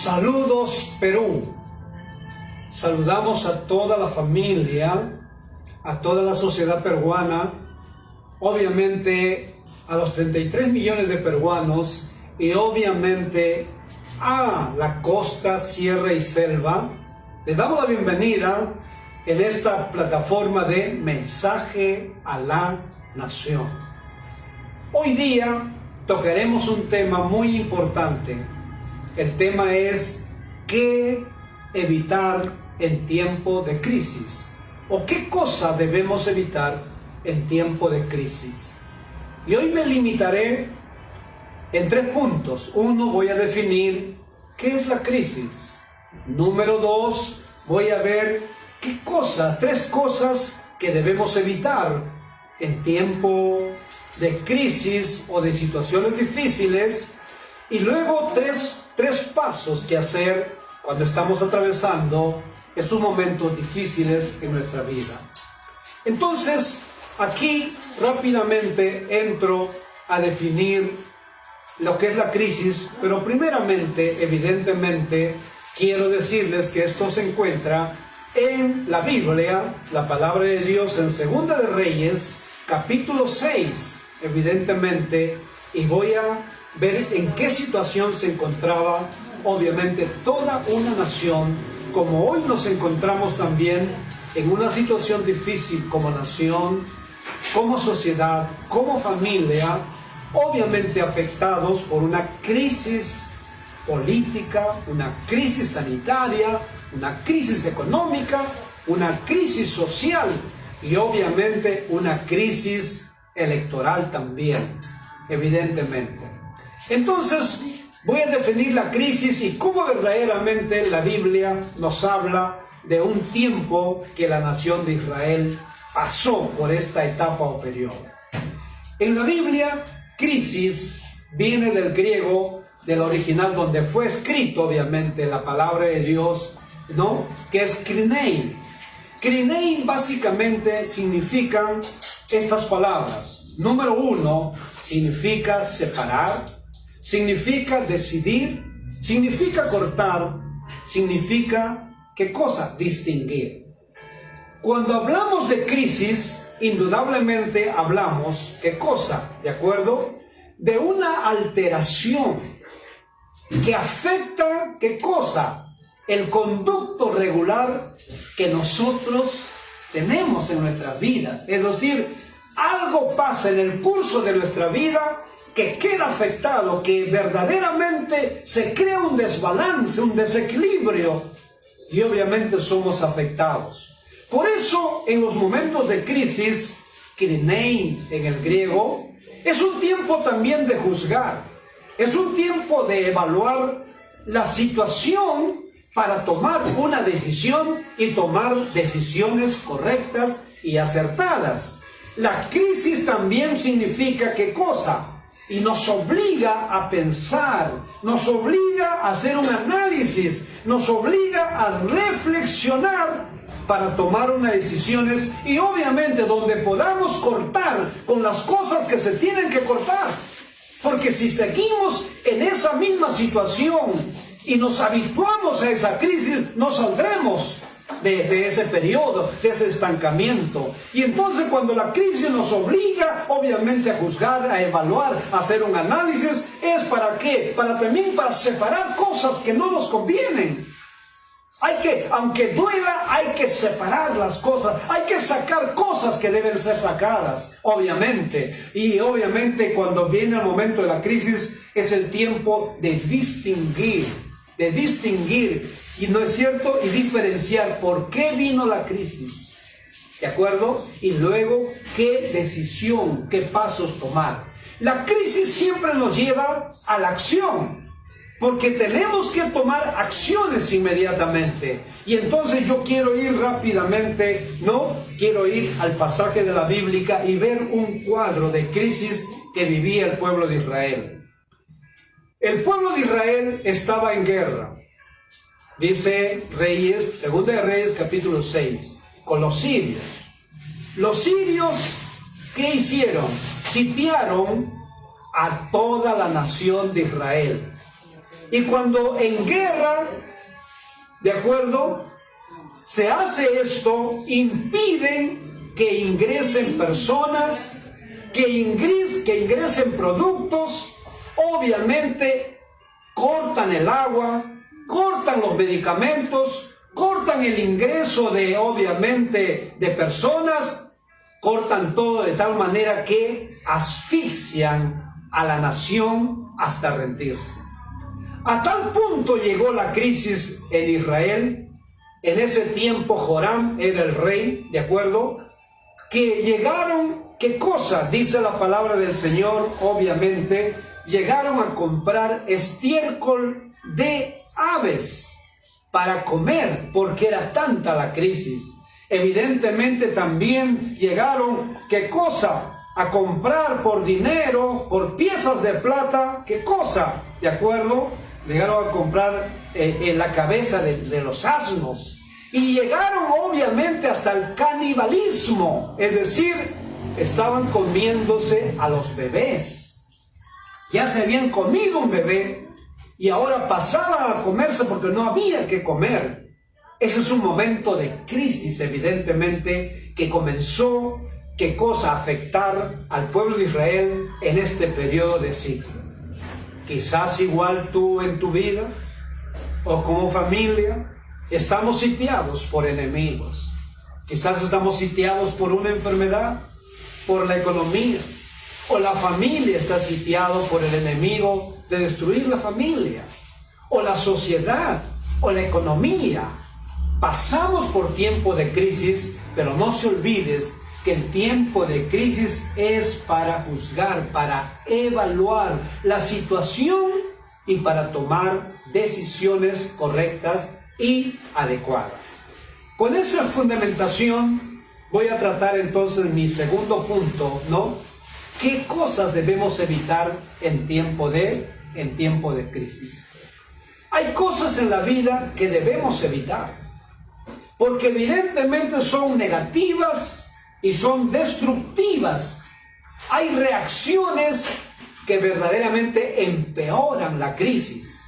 Saludos Perú. Saludamos a toda la familia, a toda la sociedad peruana, obviamente a los 33 millones de peruanos y obviamente a la costa, sierra y selva. Les damos la bienvenida en esta plataforma de Mensaje a la Nación. Hoy día tocaremos un tema muy importante. El tema es ¿qué evitar en tiempo de crisis? ¿O qué cosa debemos evitar en tiempo de crisis? Y hoy me limitaré en 3 puntos. 1, voy a definir qué es la crisis. Número 2, voy a ver qué cosas, 3 cosas que debemos evitar en tiempo de crisis o de situaciones difíciles. Y luego tres pasos que hacer cuando estamos atravesando esos momentos difíciles en nuestra vida. Entonces, aquí rápidamente entro a definir lo que es la crisis, pero primeramente, evidentemente, quiero decirles que esto se encuentra en la Biblia, la palabra de Dios en Segunda de Reyes, capítulo 6, evidentemente, y voy a ver en qué situación se encontraba, obviamente, toda una nación, como hoy nos encontramos también en una situación difícil como nación, como sociedad, como familia, obviamente afectados por una crisis política, una crisis sanitaria, una crisis económica, una crisis social y obviamente una crisis electoral también, evidentemente. Entonces, voy a definir la crisis y cómo verdaderamente la Biblia nos habla de un tiempo que la nación de Israel pasó por esta etapa o periodo. En la Biblia, crisis viene del griego, del original donde fue escrito, obviamente, la palabra de Dios, ¿no? Que es krinein. Krinein básicamente significan estas palabras. Número 1, significa separar. Significa decidir, significa cortar, significa, ¿qué cosa? Distinguir. Cuando hablamos de crisis, indudablemente hablamos, ¿qué cosa? ¿De acuerdo? De una alteración que afecta, ¿qué cosa? El conducto regular que nosotros tenemos en nuestras vidas. Es decir, algo pasa en el curso de nuestra vida que queda afectado, que verdaderamente se crea un desbalance, un desequilibrio, y obviamente somos afectados. Por eso, en los momentos de crisis, krinein en el griego, es un tiempo también de juzgar, es un tiempo de evaluar la situación para tomar una decisión y tomar decisiones correctas y acertadas. La crisis también significa ¿qué cosa? Y nos obliga a pensar, nos obliga a hacer un análisis, nos obliga a reflexionar para tomar unas decisiones y obviamente donde podamos cortar con las cosas que se tienen que cortar. Porque si seguimos en esa misma situación y nos habituamos a esa crisis, no saldremos de ese periodo, de ese estancamiento. Y entonces cuando la crisis nos obliga obviamente a juzgar, a evaluar, a hacer un análisis, ¿es para qué? Para separar cosas que no nos convienen. Aunque duela, hay que separar las cosas, hay que sacar cosas que deben ser sacadas, obviamente. Y obviamente cuando viene el momento de la crisis es el tiempo de distinguir, y no es cierto, y diferenciar por qué vino la crisis, ¿de acuerdo? Y luego, ¿qué decisión, qué pasos tomar? La crisis siempre nos lleva a la acción, porque tenemos que tomar acciones inmediatamente. Y entonces yo quiero ir rápidamente, ¿no? Quiero ir al pasaje de la Biblia y ver un cuadro de crisis que vivía el pueblo de Israel. El pueblo de Israel estaba en guerra. Dice Reyes, Segunda de Reyes, capítulo 6, con los sirios. Los sirios, ¿qué hicieron? Sitiaron a toda la nación de Israel. Y cuando en guerra, ¿de acuerdo?, se hace esto, impiden que ingresen personas, que ingresen productos, obviamente cortan el agua, cortan los medicamentos, cortan el ingreso obviamente, de personas, cortan todo de tal manera que asfixian a la nación hasta rendirse. A tal punto llegó la crisis en Israel. En ese tiempo Joram era el rey, ¿de acuerdo?, que llegaron, ¿qué cosa? Dice la palabra del Señor, obviamente, llegaron a comprar estiércol de aves para comer, porque era tanta la crisis. Evidentemente también llegaron, ¿qué cosa?, a comprar por dinero, por piezas de plata, ¿qué cosa? ¿De acuerdo? Llegaron a comprar la cabeza de los asnos. Y llegaron obviamente hasta el canibalismo, es decir, estaban comiéndose a los bebés. Ya se habían comido un bebé y ahora pasaban a comerse porque no había que comer. Ese es un momento de crisis, evidentemente, que comenzó, ¿qué cosa?, a afectar al pueblo de Israel en este periodo de sitio. Quizás igual tú en tu vida o como familia estamos sitiados por enemigos. Quizás estamos sitiados por una enfermedad, por la economía, o la familia está sitiado por el enemigo de destruir la familia, o la sociedad, o la economía. Pasamos por tiempo de crisis, pero no se olvides que el tiempo de crisis es para juzgar, para evaluar la situación y para tomar decisiones correctas y adecuadas. Con esa fundamentación voy a tratar entonces mi segundo punto, ¿no? ¿Qué cosas debemos evitar en tiempo de crisis? Hay cosas en la vida que debemos evitar, porque evidentemente son negativas y son destructivas. Hay reacciones que verdaderamente empeoran la crisis.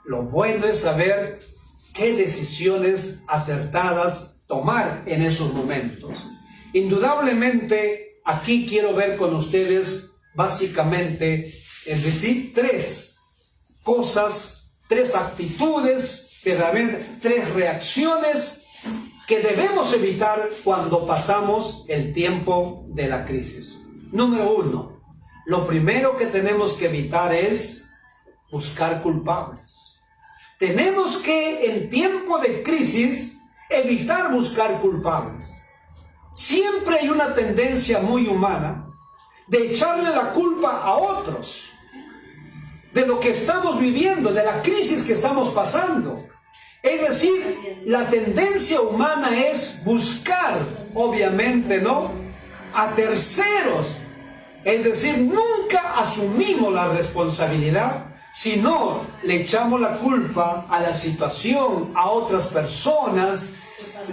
Lo bueno es saber qué decisiones acertadas tomar en esos momentos. Indudablemente, aquí quiero ver con ustedes básicamente, es decir, tres cosas, tres actitudes, verdaderamente tres reacciones que debemos evitar cuando pasamos el tiempo de la crisis. Número uno, lo primero que tenemos que evitar es buscar culpables. Tenemos que, en tiempo de crisis, evitar buscar culpables. Siempre hay una tendencia muy humana de echarle la culpa a otros de lo que estamos viviendo, de la crisis que estamos pasando. Es decir, la tendencia humana es buscar, obviamente, ¿no?, a terceros. Es decir, nunca asumimos la responsabilidad, sino le echamos la culpa a la situación, a otras personas,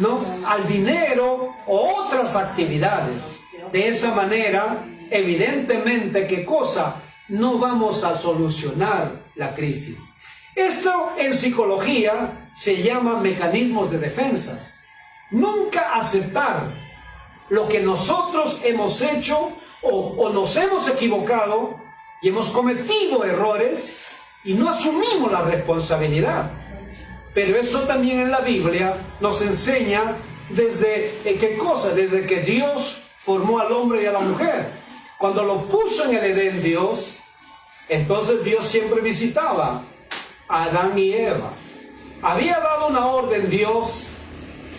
¿no?, al dinero o otras actividades. De esa manera, evidentemente, ¿qué cosa? No vamos a solucionar la crisis. Esto en psicología se llama mecanismos de defensas. Nunca aceptar lo que nosotros hemos hecho o nos hemos equivocado y hemos cometido errores y no asumimos la responsabilidad. Pero eso también en la Biblia nos enseña desde ¿qué cosa? Desde que Dios formó al hombre y a la mujer. Cuando lo puso en el Edén Dios, entonces Dios siempre visitaba a Adán y Eva. Había dado una orden Dios: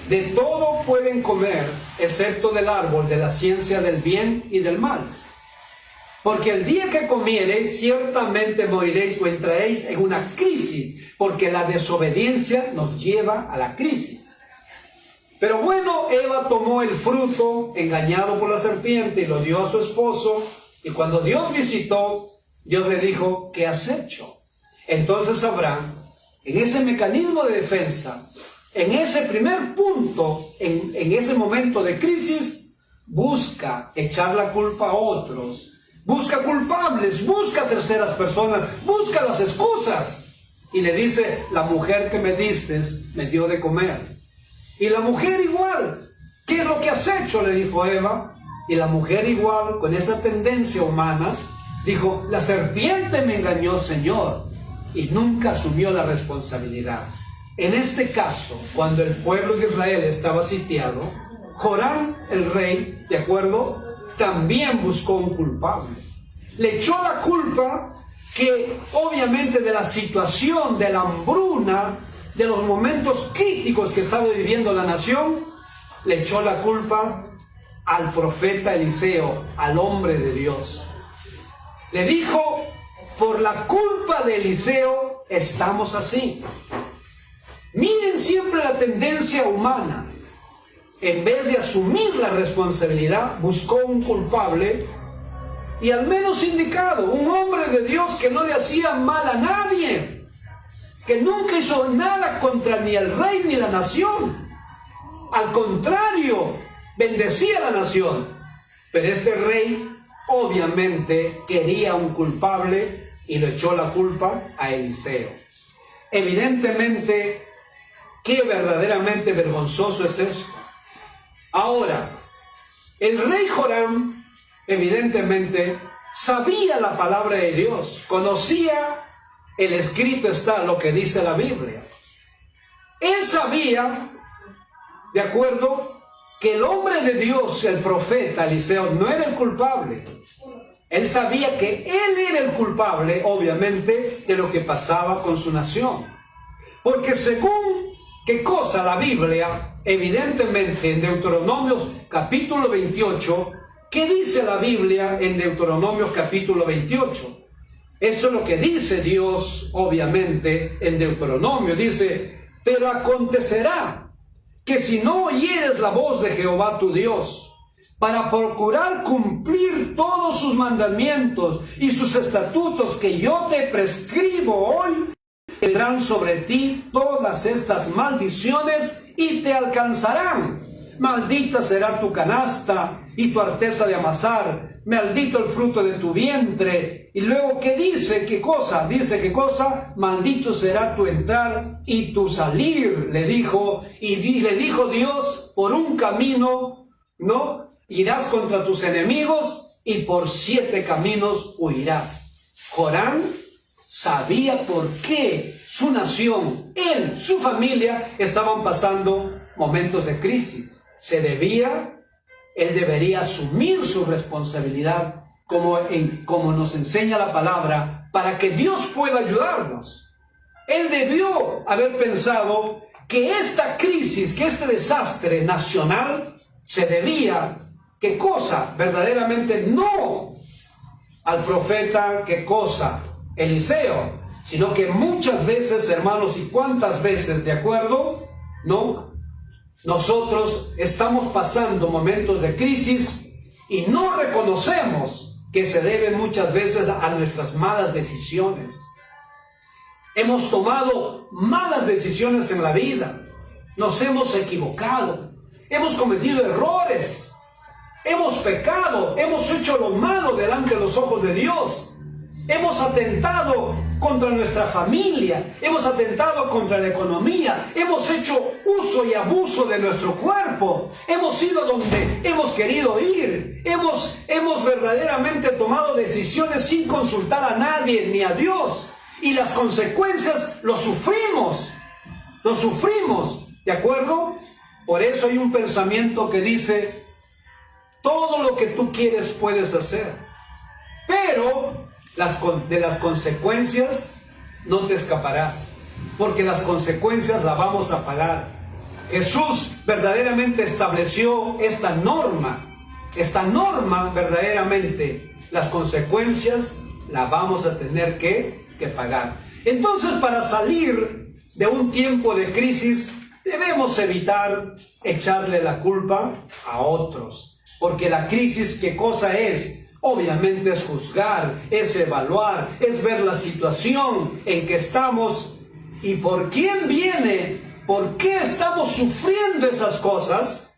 de todo pueden comer, excepto del árbol de la ciencia del bien y del mal. Porque el día que comiereis, ciertamente moriréis o entraréis en una crisis, porque la desobediencia nos lleva a la crisis. Pero bueno, Eva tomó el fruto, engañado por la serpiente, y lo dio a su esposo. Y cuando Dios visitó, Dios le dijo: ¿qué has hecho? Entonces Abraham, en ese mecanismo de defensa, en ese primer punto, en ese momento de crisis, busca echar la culpa a otros, busca culpables, busca terceras personas, busca las excusas. Y le dice, la mujer que me diste me dio de comer. Y la mujer igual, ¿qué es lo que has hecho?, le dijo Eva. Y la mujer igual, con esa tendencia humana, dijo, la serpiente me engañó, Señor. Y nunca asumió la responsabilidad. En este caso, cuando el pueblo de Israel estaba sitiado, Joram, el rey, ¿de acuerdo?, también buscó un culpable. Le echó la culpa que obviamente de la situación, de la hambruna, de los momentos críticos que estaba viviendo la nación, le echó la culpa al profeta Eliseo, al hombre de Dios. Le dijo, por la culpa de Eliseo estamos así. Miren siempre la tendencia humana. En vez de asumir la responsabilidad, buscó un culpable y al menos indicado, un hombre de Dios que no le hacía mal a nadie, que nunca hizo nada contra ni el rey ni la nación. Al contrario, bendecía a la nación. Pero este rey obviamente quería un culpable y le echó la culpa a Eliseo. Evidentemente, qué verdaderamente vergonzoso es esto. Ahora, el rey Joram evidentemente sabía la palabra de Dios, conocía el escrito, está lo que dice la Biblia. Él sabía, de acuerdo, que el hombre de Dios, el profeta Eliseo, no era el culpable. Él sabía que él era el culpable, obviamente, de lo que pasaba con su nación. Porque según qué cosa la Biblia, evidentemente en Deuteronomios capítulo 28, ¿qué dice la Biblia en Deuteronomios capítulo 28? Eso es lo que dice Dios, obviamente, en Deuteronomio. Dice, pero acontecerá que si no oyeres la voz de Jehová tu Dios, para procurar cumplir todos sus mandamientos y sus estatutos que yo te prescribo hoy, vendrán sobre ti todas estas maldiciones y te alcanzarán. Maldita será tu canasta y tu arteza de amasar, maldito el fruto de tu vientre. Y luego, ¿qué dice? ¿Qué cosa? Dice, ¿qué cosa? Maldito será tu entrar y tu salir, le dijo. Y le dijo Dios, por un camino, ¿no?, irás contra tus enemigos y por 7 caminos huirás. Joram sabía por qué su nación, él, su familia, estaban pasando momentos de crisis. Él debería asumir su responsabilidad como nos enseña la palabra, para que Dios pueda ayudarnos. Él debió haber pensado que esta crisis, que este desastre nacional se debía, ¿qué cosa? Verdaderamente no al profeta, ¿qué cosa? Eliseo, sino que muchas veces, hermanos, y cuántas veces, ¿de acuerdo?, ¿no?, nosotros estamos pasando momentos de crisis y no reconocemos que se debe muchas veces a nuestras malas decisiones. Hemos tomado malas decisiones en la vida, nos hemos equivocado, hemos cometido errores, hemos pecado, hemos hecho lo malo delante de los ojos de Dios. Hemos atentado contra nuestra familia, hemos atentado contra la economía, hemos hecho uso y abuso de nuestro cuerpo, hemos ido donde hemos querido ir, hemos verdaderamente tomado decisiones sin consultar a nadie ni a Dios, y las consecuencias lo sufrimos, ¿de acuerdo? Por eso hay un pensamiento que dice, todo lo que tú quieres puedes hacer, pero de las consecuencias no te escaparás, porque las consecuencias las vamos a pagar. Jesús verdaderamente estableció esta norma verdaderamente, las consecuencias las vamos a tener que pagar. Entonces, para salir de un tiempo de crisis, debemos evitar echarle la culpa a otros, porque la crisis, ¿qué cosa es? Obviamente es juzgar, es evaluar, es ver la situación en que estamos y por quién viene, por qué estamos sufriendo esas cosas.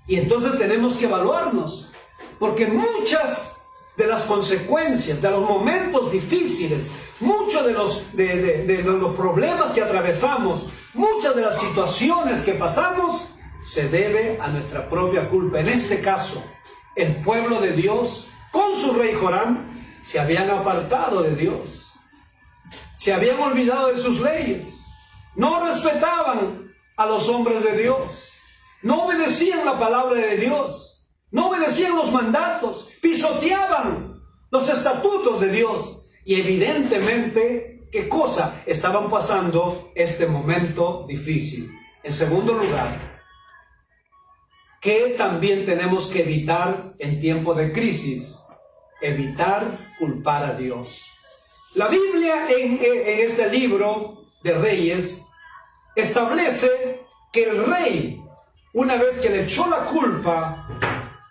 Y entonces tenemos que evaluarnos, porque muchas de las consecuencias, de los momentos difíciles, muchos de los problemas que atravesamos, muchas de las situaciones que pasamos, se debe a nuestra propia culpa. En este caso, el pueblo de Dios, con su rey Joram, se habían apartado de Dios. Se habían olvidado de sus leyes. No respetaban a los hombres de Dios. No obedecían la palabra de Dios. No obedecían los mandatos. Pisoteaban los estatutos de Dios. Y evidentemente, ¿qué cosa? Estaban pasando este momento difícil. En segundo lugar, ¿qué también tenemos que evitar en tiempo de crisis? Evitar culpar a Dios. La Biblia en este libro de Reyes establece que el rey, una vez que le echó la culpa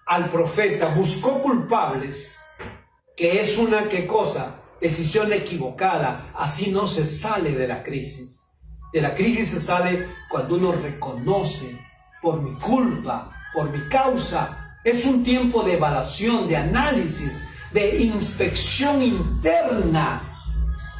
al profeta, buscó culpables, que es una, ¿qué cosa? Decisión equivocada. Así no se sale de la crisis. De la crisis se sale cuando uno reconoce: por mi culpa, por mi causa. Es un tiempo de evaluación, de análisis, de inspección interna,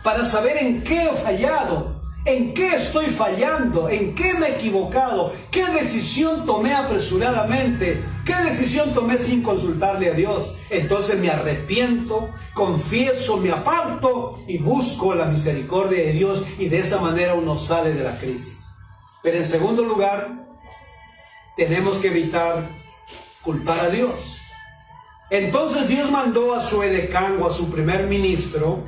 para saber en qué he fallado, en qué estoy fallando, en qué me he equivocado, qué decisión tomé apresuradamente, qué decisión tomé sin consultarle a Dios. Entonces me arrepiento, confieso, me aparto y busco la misericordia de Dios, y de esa manera uno sale de la crisis. Pero en segundo lugar, tenemos que evitar culpar a Dios. Entonces Dios mandó a su edecán, o a su primer ministro,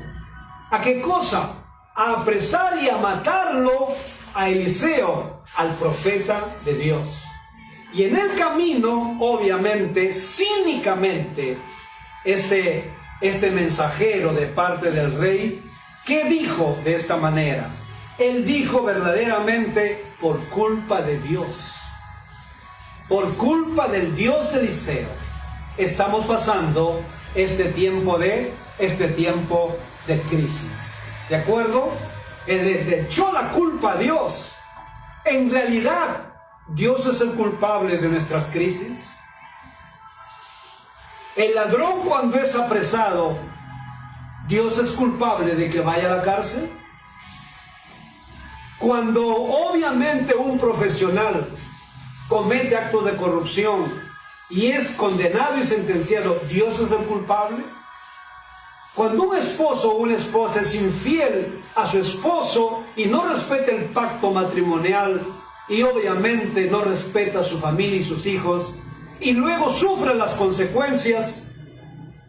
¿a qué cosa? A apresar y a matarlo a Eliseo, al profeta de Dios. Y en el camino, obviamente, cínicamente, este mensajero de parte del rey, ¿qué dijo de esta manera? Él dijo verdaderamente: por culpa de Dios, por culpa del Dios de Eliseo, estamos pasando este tiempo de crisis. ¿De acuerdo? Él le echó la culpa a Dios. En realidad, ¿Dios es el culpable de nuestras crisis? El ladrón, cuando es apresado, ¿Dios es culpable de que vaya a la cárcel? Cuando obviamente un profesional comete actos de corrupción y es condenado y sentenciado, ¿Dios es el culpable? Cuando un esposo o una esposa es infiel a su esposo y no respeta el pacto matrimonial, y obviamente no respeta a su familia y sus hijos, y luego sufre las consecuencias,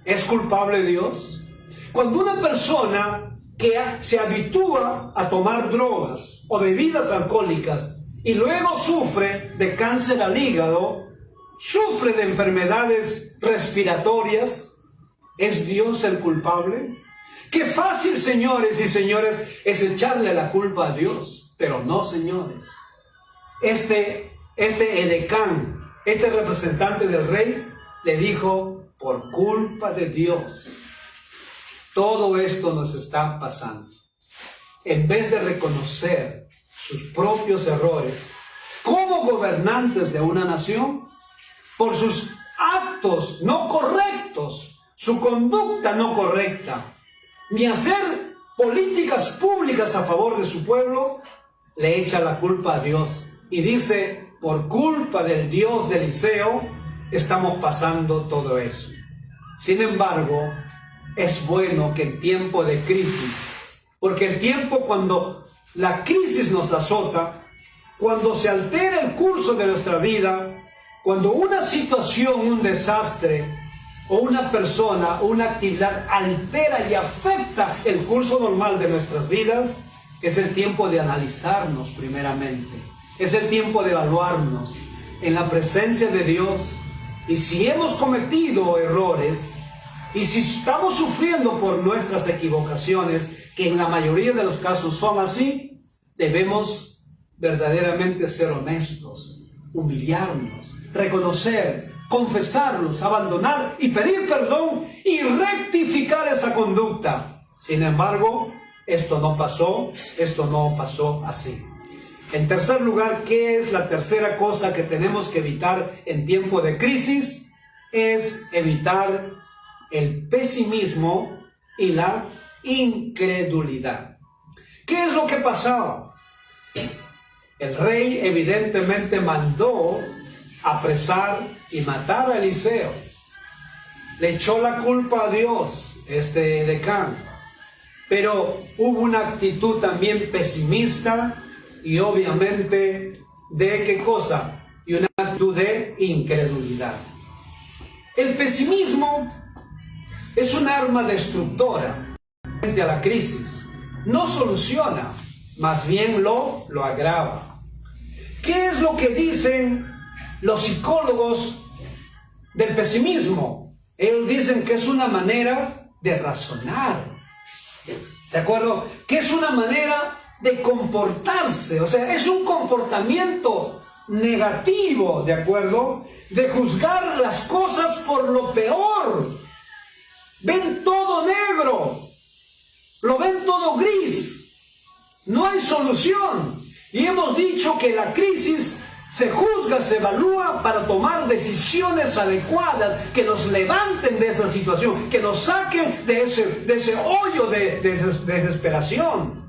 ¿es culpable Dios? Cuando una persona que se habitúa a tomar drogas o bebidas alcohólicas y luego sufre de cáncer al hígado, sufre de enfermedades respiratorias, ¿es Dios el culpable? Qué fácil, señores y señores, es echarle la culpa a Dios. Pero no, señores. Este edecán, este representante del rey, le dijo: por culpa de Dios, todo esto nos está pasando. En vez de reconocer sus propios errores como gobernantes de una nación, por sus actos no correctos, su conducta no correcta, ni hacer políticas públicas a favor de su pueblo, le echa la culpa a Dios. Y dice: por culpa del Dios de Eliseo, estamos pasando todo eso. Sin embargo, es bueno que en tiempo de crisis, porque el tiempo cuando la crisis nos azota, cuando se altera el curso de nuestra vida, cuando una situación, un desastre, o una persona, una actividad altera y afecta el curso normal de nuestras vidas, es el tiempo de analizarnos primeramente. Es el tiempo de evaluarnos en la presencia de Dios. Y si hemos cometido errores, y si estamos sufriendo por nuestras equivocaciones, que en la mayoría de los casos son así, debemos verdaderamente ser honestos, humillarnos, reconocer, confesarlos, abandonar y pedir perdón y rectificar esa conducta. Sin embargo, esto no pasó así. En tercer lugar, ¿qué es la tercera cosa que tenemos que evitar en tiempo de crisis? Es evitar el pesimismo y la incredulidad. ¿Qué es lo que pasaba? El rey evidentemente mandó apresar y matar a Eliseo. Le echó la culpa a Dios, Edecán. Pero hubo una actitud también pesimista y obviamente de ¿qué cosa? Y una actitud de incredulidad. El pesimismo es un arma destructora frente a la crisis. No soluciona, más bien lo agrava. ¿Qué es lo que dicen los psicólogos del pesimismo? Ellos dicen que es una manera de razonar. ¿De acuerdo? Que es una manera de comportarse. O sea, es un comportamiento negativo, ¿de acuerdo? De juzgar las cosas por lo peor. Ven todo negro. Lo ven todo gris. No hay solución. Y hemos dicho que la crisis se juzga, se evalúa para tomar decisiones adecuadas que nos levanten de esa situación, que nos saquen de ese hoyo de desesperación.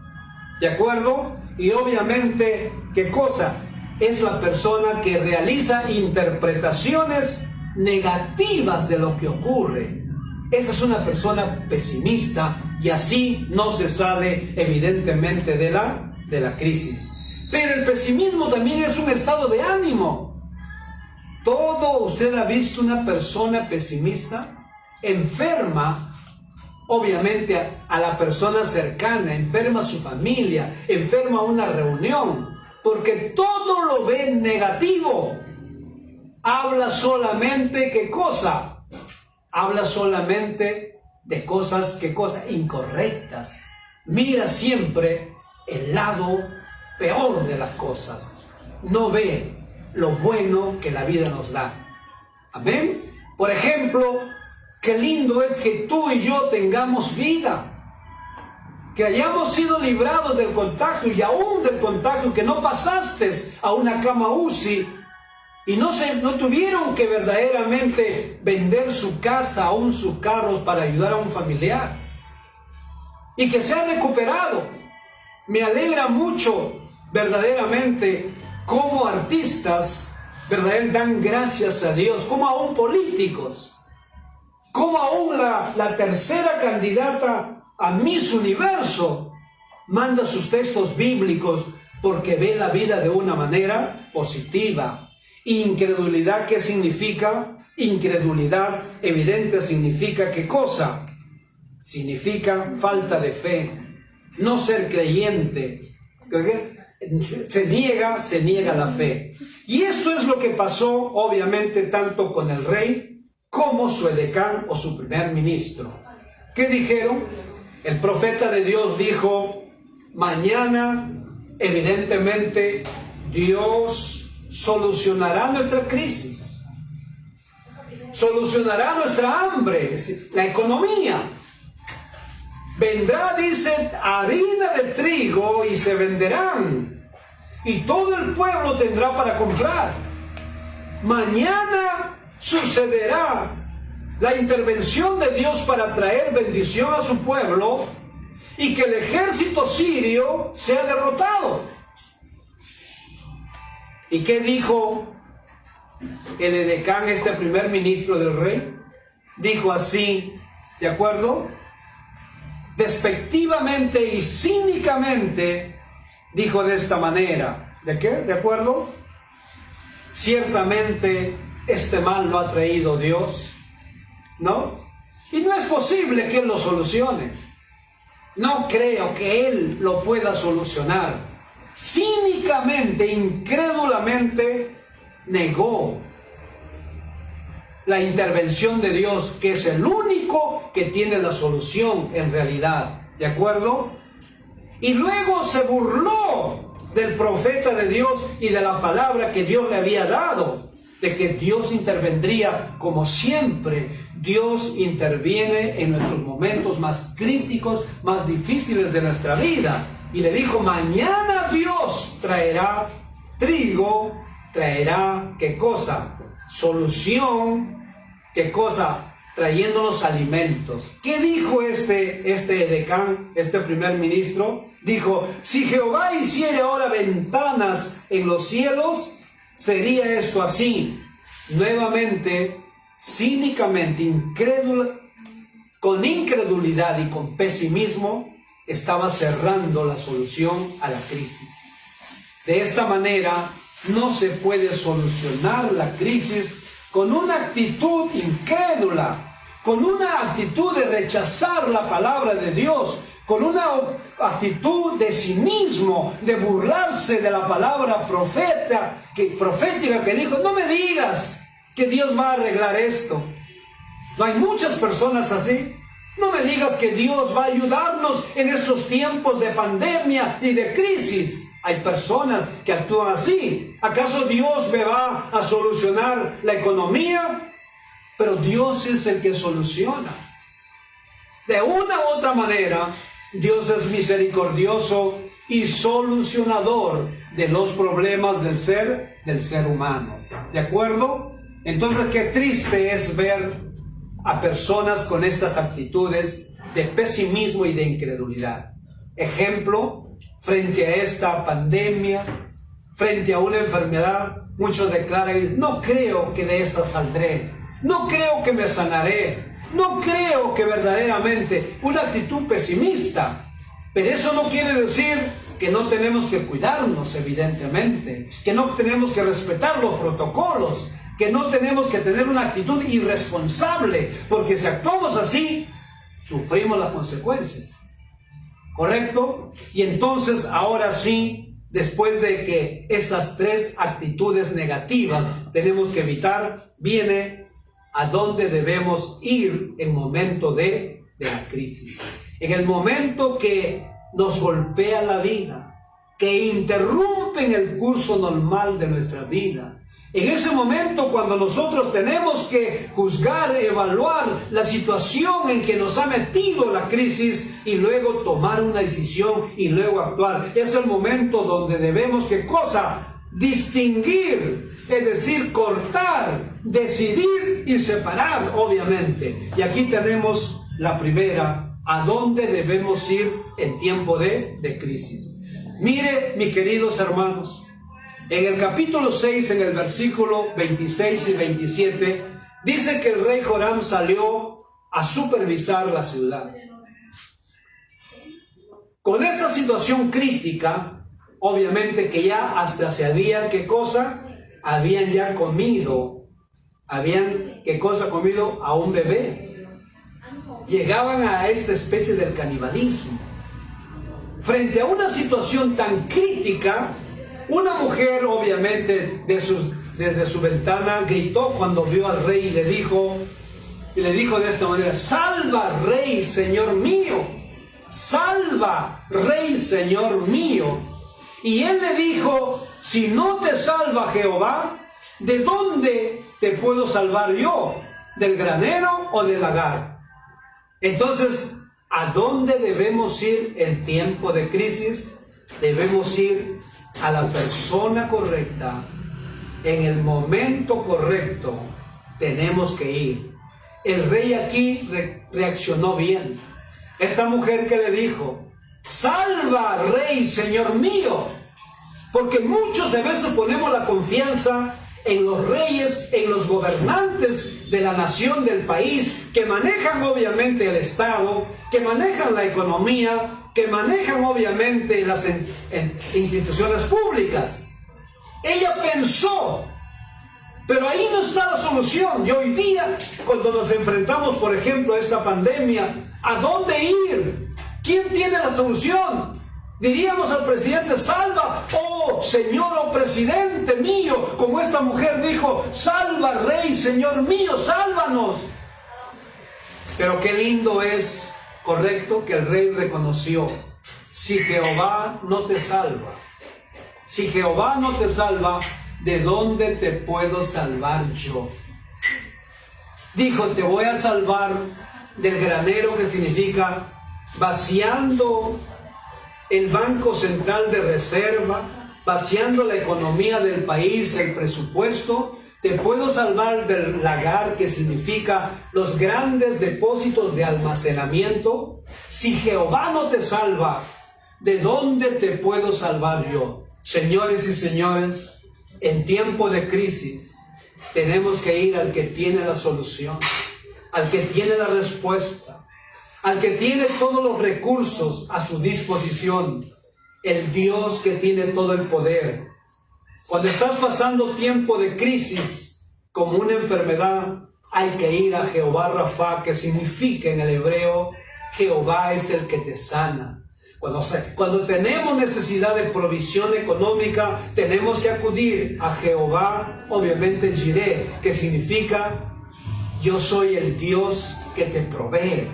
¿De acuerdo? Y obviamente, ¿qué cosa? Es la persona que realiza interpretaciones negativas de lo que ocurre. Esa es una persona pesimista y así no se sale evidentemente de la crisis. Pero el pesimismo también es un estado de ánimo. ¿Usted ha visto una persona pesimista? Enferma, obviamente, a la persona cercana, enferma a su familia, enferma a una reunión, porque todo lo ve negativo. Habla solamente, ¿qué cosa? Habla solamente de cosas, ¿qué cosa? Incorrectas. Mira siempre el lado peor de las cosas. No ve lo bueno que la vida nos da. Amén. Por ejemplo, qué lindo es que tú y yo tengamos vida, que hayamos sido librados del contagio y aún del contagio, que no pasaste a una cama UCI y no tuvieron que verdaderamente vender su casa, aún sus carros, para ayudar a un familiar, y que se ha recuperado. Me alegra mucho verdaderamente como artistas verdaderamente dan gracias a Dios, como aún políticos, como aún la tercera candidata a Miss Universo manda sus textos bíblicos porque ve la vida de una manera positiva. Incredulidad, ¿qué significa? Incredulidad evidente significa ¿qué cosa? Significa falta de fe, no ser creyente. Se niega la fe. Y esto es lo que pasó obviamente tanto con el rey como su edecán o su primer ministro. ¿Qué dijeron? El profeta de Dios dijo: mañana evidentemente Dios solucionará nuestra crisis, solucionará nuestra hambre, la economía. Vendrá, dice, harina de trigo y se venderán, y todo el pueblo tendrá para comprar. Mañana sucederá la intervención de Dios para traer bendición a su pueblo y que el ejército sirio sea derrotado. ¿Y qué dijo el edecán, este primer ministro del rey? Dijo así, ¿de acuerdo? Despectivamente y cínicamente dijo de esta manera. ¿De qué? ¿De acuerdo? Ciertamente este mal lo ha traído Dios, ¿no? Y no es posible que Él lo solucione. No creo que Él lo pueda solucionar. Cínicamente, incrédulamente negó la intervención de Dios, que es el único que tiene la solución en realidad, ¿de acuerdo? Y luego se burló del profeta de Dios y de la palabra que Dios le había dado, de que Dios intervendría como siempre. Dios interviene en nuestros momentos más críticos, más difíciles de nuestra vida. Y le dijo: mañana Dios traerá trigo, traerá, ¿qué cosa? Solución, ¿qué cosa? trayéndonos alimentos. ¿Qué dijo este edecán, este primer ministro? Dijo, si Jehová hiciere ahora ventanas en los cielos, sería esto así. Nuevamente, cínicamente, con incredulidad y con pesimismo, estaba cerrando la solución a la crisis. De esta manera, no se puede solucionar la crisis con una actitud incrédula, con una actitud de rechazar la palabra de Dios, con una actitud de cinismo, de burlarse de la palabra profética que dijo, no me digas que Dios va a arreglar esto. No hay muchas personas así. No me digas que Dios va a ayudarnos en estos tiempos de pandemia y de crisis. Hay personas que actúan así. ¿Acaso Dios me va a solucionar la economía? Pero Dios es el que soluciona. De una u otra manera, Dios es misericordioso y solucionador de los problemas del ser humano. ¿De acuerdo? Entonces, qué triste es ver a personas con estas actitudes de pesimismo y de incredulidad. Ejemplo, frente a esta pandemia, frente a una enfermedad, muchos declaran, no creo que de esta saldré, no creo que me sanaré, no creo que verdaderamente, una actitud pesimista. Pero eso no quiere decir que no tenemos que cuidarnos, evidentemente, que no tenemos que respetar los protocolos, que no tenemos que tener una actitud irresponsable, porque si actuamos así, sufrimos las consecuencias. ¿Correcto? Y entonces, ahora sí, después de que estas tres actitudes negativas tenemos que evitar, viene a dónde debemos ir en momento de la crisis. En el momento que nos golpea la vida, que interrumpen el curso normal de nuestra vida. En ese momento, cuando nosotros tenemos que juzgar, evaluar la situación en que nos ha metido la crisis y luego tomar una decisión y luego actuar, es el momento donde debemos, ¿qué cosa? Distinguir, es decir, cortar, decidir y separar, obviamente. Y aquí tenemos la primera, ¿a dónde debemos ir en tiempo de crisis? Mire, mis queridos hermanos, en el capítulo 6, en el versículo 26 y 27, dice que el rey Joram salió a supervisar la ciudad. Con esta situación crítica, obviamente que ya hasta se habían, ¿qué cosa? Habían ya comido, ¿qué cosa? Comido a un bebé. Llegaban a esta especie del canibalismo. Frente a una situación tan crítica, una mujer, obviamente, desde su ventana gritó cuando vio al rey y le dijo de esta manera, salva, rey, señor mío, salva, rey, señor mío. Y él le dijo, si no te salva Jehová, ¿de dónde te puedo salvar yo? ¿Del granero o del lagar? Entonces, ¿a dónde debemos ir en tiempo de crisis? Debemos ir a la persona correcta, en el momento correcto. Tenemos que ir. El rey aquí reaccionó bien. Esta mujer que le dijo, salva, rey, señor mío, porque muchos a veces ponemos la confianza en los reyes, en los gobernantes de la nación, del país, que manejan obviamente el Estado, que manejan la economía, que manejan obviamente las instituciones públicas. Ella pensó, pero ahí no está la solución. Y hoy día, cuando nos enfrentamos, por ejemplo, a esta pandemia, ¿a dónde ir? ¿Quién tiene la solución? Diríamos al presidente, salva, oh señor, oh presidente mío, como esta mujer dijo, salva, rey, señor mío, sálvanos. Pero qué lindo es, correcto, que el rey reconoció, si Jehová no te salva, si Jehová no te salva, ¿de dónde te puedo salvar yo? Dijo, te voy a salvar del granero, que significa vaciando el Banco Central de Reserva, vaciando la economía del país, el presupuesto, Te puedo salvar del lagar, que significa los grandes depósitos de almacenamiento. Si Jehová no te salva, ¿de dónde te puedo salvar yo? Señores y señores, en tiempo de crisis, tenemos que ir al que tiene la solución, al que tiene la respuesta, al que tiene todos los recursos a su disposición, el Dios que tiene todo el poder. Cuando estás pasando tiempo de crisis, como una enfermedad, hay que ir a Jehová Rafa, que significa en el hebreo, Jehová es el que te sana. Cuando tenemos necesidad de provisión económica, tenemos que acudir a Jehová, obviamente Jireh, que significa, yo soy el Dios que te provee,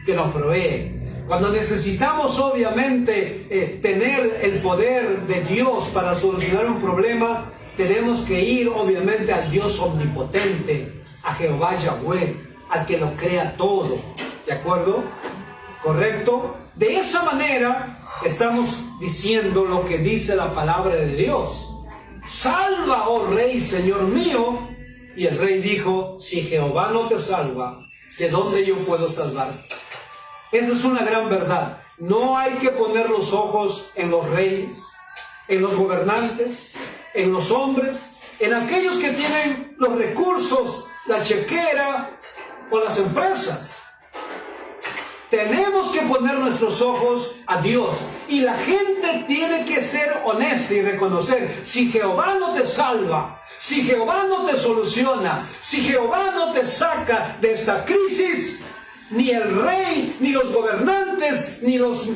que nos provee. Cuando necesitamos obviamente tener el poder de Dios para solucionar un problema, tenemos que ir obviamente al Dios omnipotente, a Jehová Yahweh, al que lo crea todo. ¿De acuerdo? ¿Correcto? De esa manera estamos diciendo lo que dice la palabra de Dios. Salva, oh Rey, Señor mío. Y el rey dijo, si Jehová no te salva, ¿de dónde yo puedo salvar? Esa es una gran verdad. No hay que poner los ojos en los reyes, en los gobernantes, en los hombres, en aquellos que tienen los recursos, la chequera o las empresas. Tenemos que poner nuestros ojos a Dios. Y la gente tiene que ser honesta y reconocer, si Jehová no te salva, si Jehová no te soluciona, si Jehová no te saca de esta crisis, ni el rey, ni los gobernantes, ni los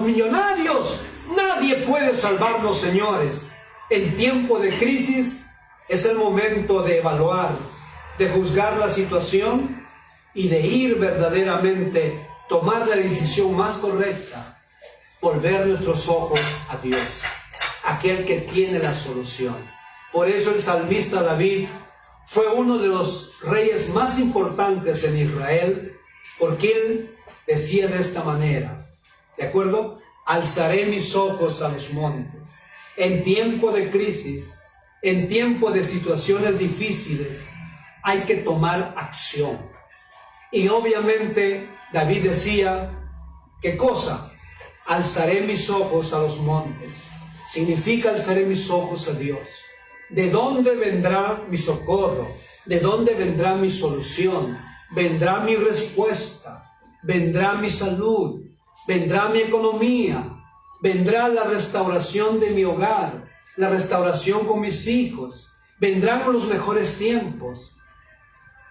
millonarios, nadie puede salvarnos, señores. En tiempo de crisis es el momento de evaluar, de juzgar la situación y de ir verdaderamente, tomar la decisión más correcta, volver nuestros ojos a Dios, aquel que tiene la solución. Por eso el salmista David fue uno de los reyes más importantes en Israel, porque él decía de esta manera, ¿de acuerdo? Alzaré mis ojos a los montes. En tiempo de crisis, en tiempo de situaciones difíciles, hay que tomar acción. Y obviamente David decía, ¿qué cosa? Alzaré mis ojos a los montes. Significa alzaré mis ojos a Dios. ¿De dónde vendrá mi socorro? ¿De dónde vendrá mi solución? Vendrá mi respuesta, vendrá mi salud, vendrá mi economía, vendrá la restauración de mi hogar, la restauración con mis hijos, vendrán los mejores tiempos.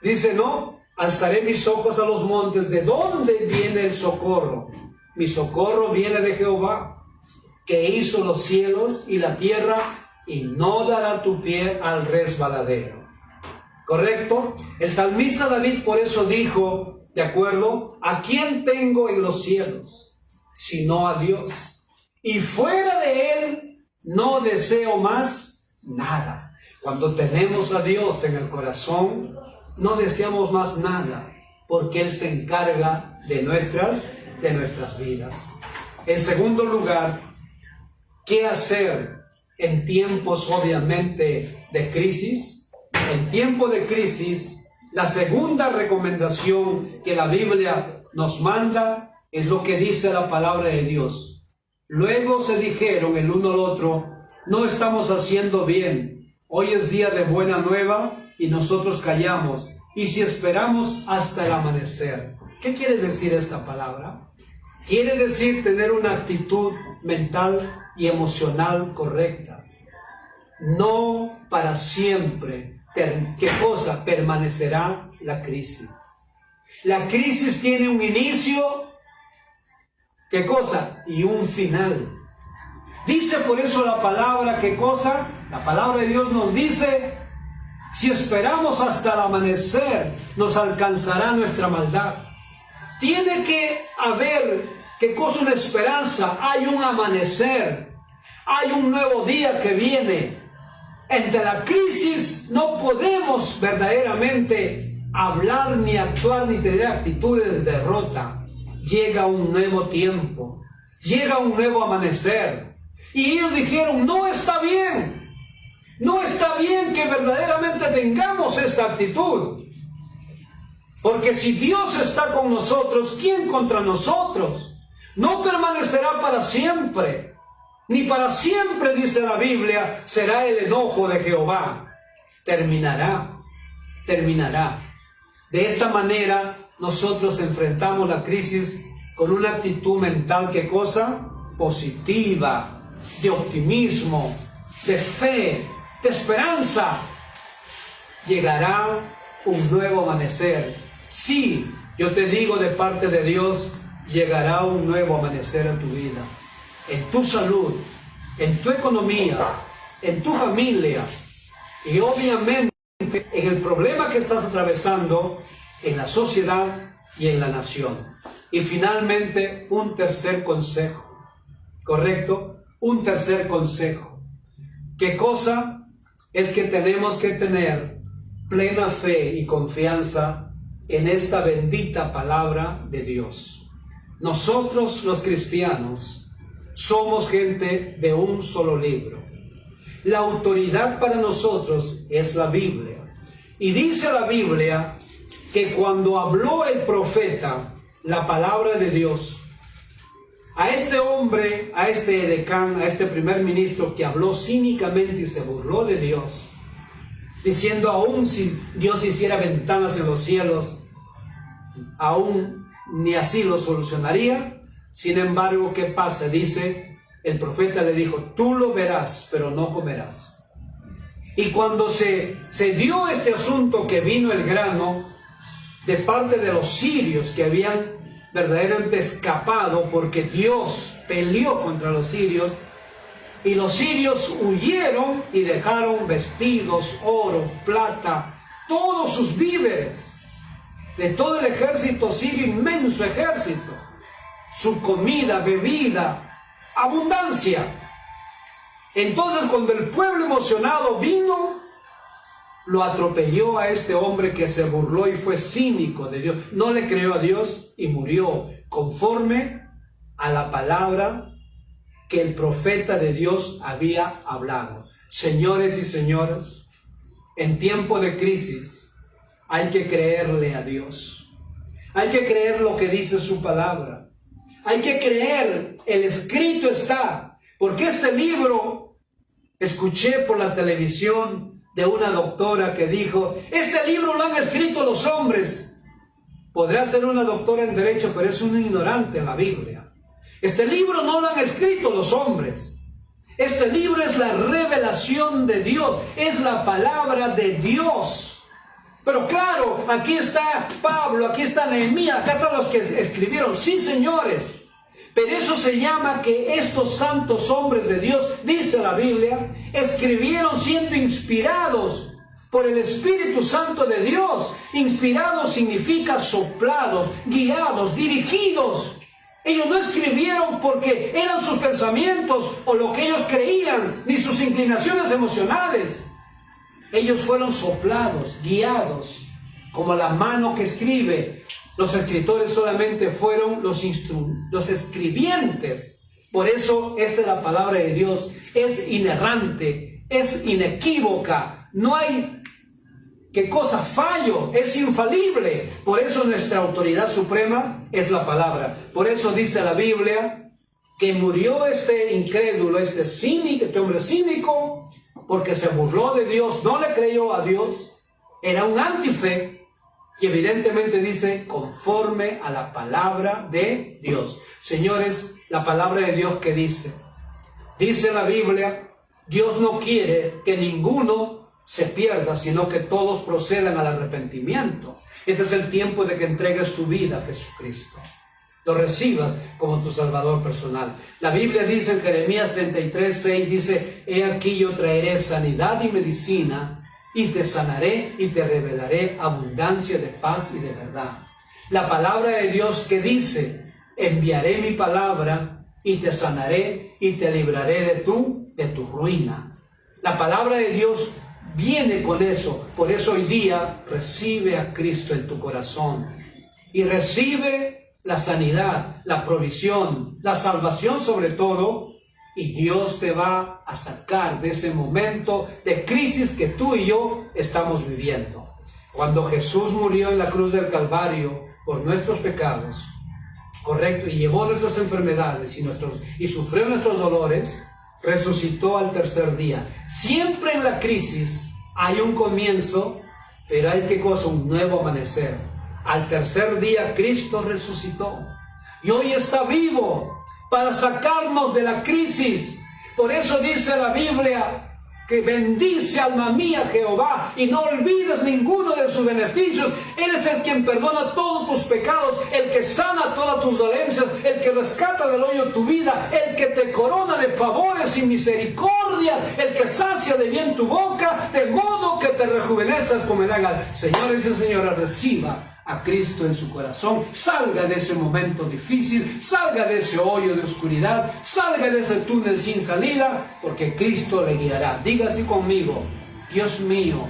Dice, no, alzaré mis ojos a los montes. ¿De dónde viene el socorro? Mi socorro viene de Jehová, que hizo los cielos y la tierra, y no dará tu pie al resbaladero. ¿Correcto? El salmista David por eso dijo, ¿de acuerdo? ¿A quién tengo en los cielos? Sino a Dios. Y fuera de Él no deseo más nada. Cuando tenemos a Dios en el corazón, no deseamos más nada, porque Él se encarga de nuestras vidas. En segundo lugar, ¿qué hacer en tiempos obviamente de crisis? En tiempo de crisis, la segunda recomendación que la Biblia nos manda es lo que dice la palabra de Dios. Luego se dijeron el uno al otro, no estamos haciendo bien. Hoy es día de buena nueva y nosotros callamos. Y si esperamos hasta el amanecer. ¿Qué quiere decir esta palabra? Quiere decir tener una actitud mental y emocional correcta. No para siempre. ¿Qué cosa? Permanecerá la crisis. La crisis tiene un inicio, ¿qué cosa? Y un final. Dice por eso la palabra, ¿qué cosa? La palabra de Dios nos dice, si esperamos hasta el amanecer, nos alcanzará nuestra maldad. Tiene que haber, ¿qué cosa? Una esperanza. Hay un amanecer. Hay un nuevo día que viene. Entre la crisis no podemos verdaderamente hablar, ni actuar, ni tener actitudes de derrota. Llega un nuevo tiempo. Llega un nuevo amanecer. Y ellos dijeron, no está bien. No está bien que verdaderamente tengamos esta actitud. Porque si Dios está con nosotros, ¿quién contra nosotros? No permanecerá para siempre. Ni para siempre, dice la Biblia, será el enojo de Jehová. Terminará. De esta manera, nosotros enfrentamos la crisis con una actitud mental, ¿qué cosa? Positiva, de optimismo, de fe, de esperanza. Llegará un nuevo amanecer. Sí, yo te digo de parte de Dios, llegará un nuevo amanecer en tu vida, en tu salud, en tu economía, en tu familia y obviamente en el problema que estás atravesando en la sociedad y en la nación. Y finalmente, un tercer consejo, ¿correcto? Un tercer consejo. ¿Qué cosa? Es que tenemos que tener plena fe y confianza en esta bendita palabra de Dios. Nosotros los cristianos somos gente de un solo libro. La autoridad para nosotros es la Biblia. Y dice la Biblia que cuando habló el profeta la palabra de Dios, a este hombre, a este edecán, a este primer ministro que habló cínicamente y se burló de Dios, diciendo aún si Dios hiciera ventanas en los cielos, aún ni así lo solucionaría. Sin embargo, ¿qué pasa? Dice, el profeta le dijo, tú lo verás, pero no comerás. Y cuando se dio este asunto que vino el grano de parte de los sirios que habían verdaderamente escapado porque Dios peleó contra los sirios, y los sirios huyeron y dejaron vestidos, oro, plata, todos sus víveres, de todo el ejército sirio, inmenso ejército, su comida, bebida, abundancia. Entonces cuando el pueblo emocionado vino, lo atropelló a este hombre que se burló y fue cínico de Dios. No le creyó a Dios y murió conforme a la palabra que el profeta de Dios había hablado. Señores y señoras, en tiempo de crisis hay que creerle a Dios. Hay que creer lo que dice su palabra. Hay que creer, el escrito está. Porque este libro, escuché por la televisión de una doctora que dijo, este libro lo han escrito los hombres. Podrá ser una doctora en derecho, pero es un ignorante en la Biblia. Este libro no lo han escrito los hombres. Este libro es la revelación de Dios, es la palabra de Dios. Pero claro, aquí está Pablo, aquí está Nehemías, acá están los que escribieron. Sí, señores. Pero eso se llama que estos santos hombres de Dios, dice la Biblia, escribieron siendo inspirados por el Espíritu Santo de Dios. Inspirados significa soplados, guiados, dirigidos. Ellos no escribieron porque eran sus pensamientos o lo que ellos creían, ni sus inclinaciones emocionales. Ellos fueron soplados, guiados, como la mano que escribe. Los escritores solamente fueron los escribientes. Por eso esta es la palabra de Dios. Es inerrante, es inequívoca. No hay ¿qué cosa? Fallo, es infalible. Por eso nuestra autoridad suprema es la palabra. Por eso dice la Biblia que murió este incrédulo, este hombre cínico, porque se burló de Dios, no le creyó a Dios, era un antife, y evidentemente dice conforme a la palabra de Dios. Señores, la palabra de Dios que dice la Biblia, Dios no quiere que ninguno se pierda, sino que todos procedan al arrepentimiento. Este es el tiempo de que entregues tu vida a Jesucristo, lo recibas como tu Salvador personal. La Biblia dice en Jeremías 33:6, dice, he aquí yo traeré sanidad y medicina, y te sanaré y te revelaré abundancia de paz y de verdad. La palabra de Dios que dice, enviaré mi palabra y te sanaré y te libraré de tu ruina. La palabra de Dios viene con eso. Por eso hoy día recibe a Cristo en tu corazón y recibe la sanidad, la provisión, la salvación sobre todo Y Dios te va a sacar de ese momento de crisis que tú y yo estamos viviendo. Cuando Jesús murió en la cruz del Calvario por nuestros pecados, correcto, y llevó nuestras enfermedades y sufrió nuestros dolores, resucitó al tercer día. Siempre en la crisis hay un comienzo, pero hay ¿qué cosa? Un nuevo amanecer. Al tercer día Cristo resucitó y hoy está vivo para sacarnos de la crisis. Por eso dice la Biblia que bendice, alma mía, Jehová, y no olvides ninguno de sus beneficios. Él es el quien perdona todos tus pecados, el que sana todas tus dolencias, el que rescata del hoyo tu vida, el que te corona de favores y misericordias, el que sacia de bien tu boca, de modo que te rejuvenezcas como el águila. Señores y señoras, reciba a Cristo en su corazón, salga de ese momento difícil, salga de ese hoyo de oscuridad, salga de ese túnel sin salida, porque Cristo le guiará. Diga así conmigo: Dios mío,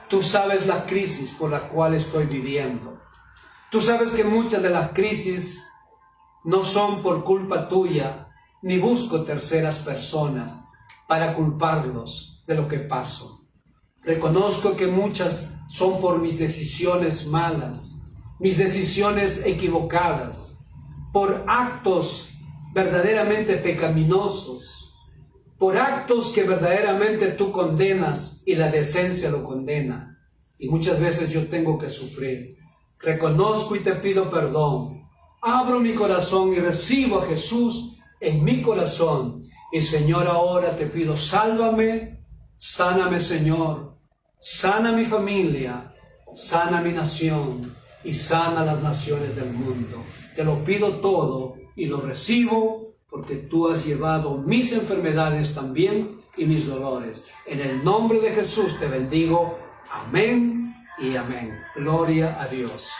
tú sabes la crisis por la cual estoy viviendo. Tú sabes que muchas de las crisis no son por culpa tuya, ni busco terceras personas para culparlos de lo que paso. Reconozco que muchas son por mis decisiones malas, mis decisiones equivocadas, por actos verdaderamente pecaminosos, por actos que verdaderamente tú condenas y la decencia lo condena. Y muchas veces yo tengo que sufrir. Reconozco y te pido perdón. Abro mi corazón y recibo a Jesús en mi corazón. Y Señor, ahora te pido, sálvame, sáname, Señor. Sana mi familia, sana mi nación y sana las naciones del mundo. Te lo pido todo y lo recibo porque tú has llevado mis enfermedades también y mis dolores. En el nombre de Jesús te bendigo. Amén y amén. Gloria a Dios.